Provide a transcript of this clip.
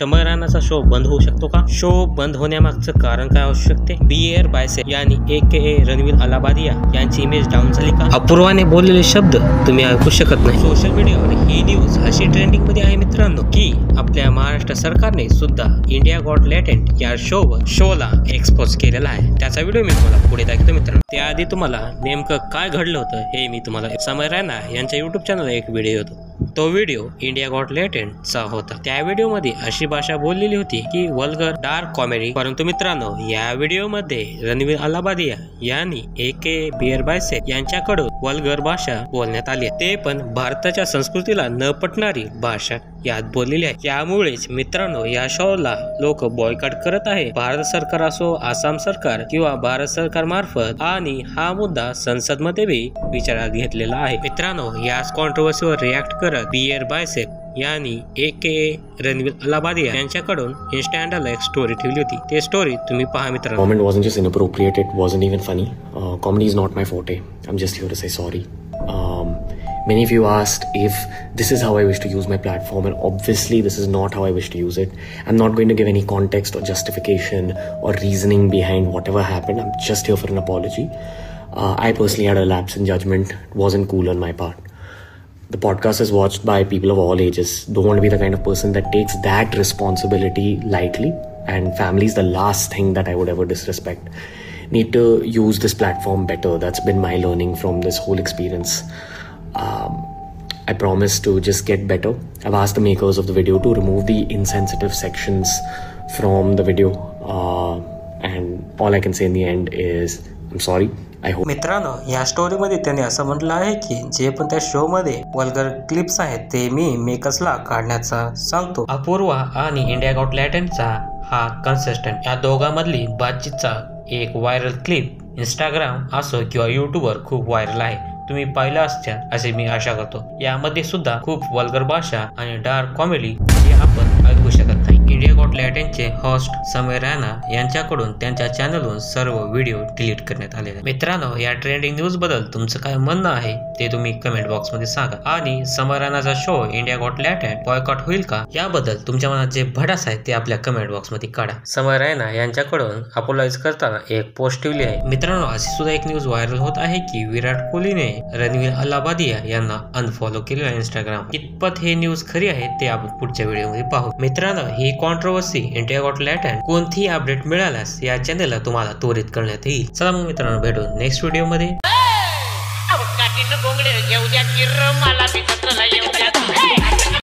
समय राणाचा शो बंद होऊ शकतो का? शो बंद होण्यामागचं कारण काय असू शकते? बियर बायसेप यांनी AKA रणवीर अलाहाबादिया यांची इमेज डाऊन झाली का? अपूर्वाने बोललेले शब्द तुम्ही ऐकू शकत नाही. सोशल मीडियावर ही न्यूज अशी ट्रेंडिंग मध्ये आहे मित्रांनो की आपल्या महाराष्ट्र सरकारने सुद्धा इंडिया गॉट टॅलेंट या शोला एक्सपोज केलेला आहे. त्याचा व्हिडिओ मी तुम्हाला पुढे दाखवतो मित्रांनो. त्याआधी तुम्हाला नेमकं काय घडलं होतं हे मी तुम्हाला समय राणा यांच्या YouTube चॅनलला एक व्हिडिओ होतो. तो व्हिडिओ इंडिया गॉट टॅलेंटचा होता. त्या व्हिडिओमध्ये अशी भाषा बोललेली होती की वल्गर डार्क कॉमेडी. परंतु मित्रांनो या व्हिडिओमध्ये रणवीर अलाहाबादिया यांनी AKA बियर बायसेप यांच्याकडून वल्गर भाषा बोलण्यात आली. ते पण भारताच्या संस्कृतीला न पटणारी भाषा यात बोललेली आहे. त्यामुळेच मित्रांनो या शोला लोक बॉयकॉट करत आहे. भारत सरकार असो, आसाम सरकार किंवा भारत सरकार मार्फत, आणि हा मुद्दा संसद मध्ये विचारात घेतलेला आहे. मित्रांनो याच कॉन्ट्रोवर्सीवर रिॲक्ट करत बियर बायसेप यांनी AKA रणवीर अलाहाबादिया यांच्याकडून इंस्टा हँडलला एक स्टोरी ठेवली होती. ते स्टोरी तुम्ही पहा मित्रांनो. Comment wasn't just inappropriate, it wasn't even funny. Comedy is not my forte. I'm just here to say sorry. Many of you asked if this is how I wish to use my platform, and obviously this is not how I wish to use it. I'm not going to give any context or justification or reasoning behind whatever happened. I'm just here for an apology. I personally had a lapse in judgment. It wasn't cool on my part. The podcast is watched by people of all ages. Don't want to be the kind of person that takes that responsibility lightly, and family is the last thing that I would ever disrespect. Need to use this platform better. That's been my learning from this whole experience. I promise to just get better. I've asked the makers of the video to remove the insensitive sections from the video, and all I can say in the end is I'm sorry. I hope. मित्रांनो या story मध्ये त्यांनी असं म्हटलं आहे की जे पण त्या शो मध्ये वल्गर क्लिप्स आहेत ते मी मेकर्सला काढण्याचा सांगतो. अपूर्वा आणि इंडिया गॉट टॅलेंटचा हा कंटेस्टंट या दोघांमधली बातचीतचा एक व्हायरल क्लिप इंस्टाग्राम असो किंवा YouTubeवर खूप व्हायरल आहे. तुम्ही पाहिलं असत्या असे मी आशा करतो. यामध्ये सुद्धा खूप वल्गर भाषा आणि डार्क कॉमेडी जे आपण ऐकू शकत नाही. इंडिया गॉट टॅलेंटचे होस्ट समय राणा यांच्याकडून त्यांच्या चॅनलवरून सर्व व्हिडिओ डिलीट करण्यात आले आहेत. मित्रांनो या ट्रेंडिंग न्यूज बद्दल तुमचं काय म्हणणं आहे ते तुम्ही कमेंट बॉक्स मध्ये सांगा. आणि समय राणाचा show India got talent boycott होईल का याबद्दल तुमच्या मनात जे भडास आहे ते आपल्या कमेंट बॉक्स मध्ये काढा. समय राणा यांच्याकडून अपोलाइज करताना एक पोस्ट ठेवली आहे. मित्रांनो अशी सुद्धा एक न्यूज व्हायरल होत आहे की विराट कोहलीने रणवीर अलाहाबादिया यांना अनफॉलो केलेलं आहे इंस्टाग्राम. कितपत हे न्यूज खरी आहे ते आपण पुढच्या व्हिडिओमध्ये पाहू. मित्रांनो ही कॉन्ट्रोवर्सी इंडिया गॉट टॅलेंट कोणतीही अपडेट मिळाल्यास या चॅनलला तुम्हाला त्वरित करण्यात येईल. चला मग मित्रांनो भेटू नेक्स्ट व्हिडिओ मध्ये.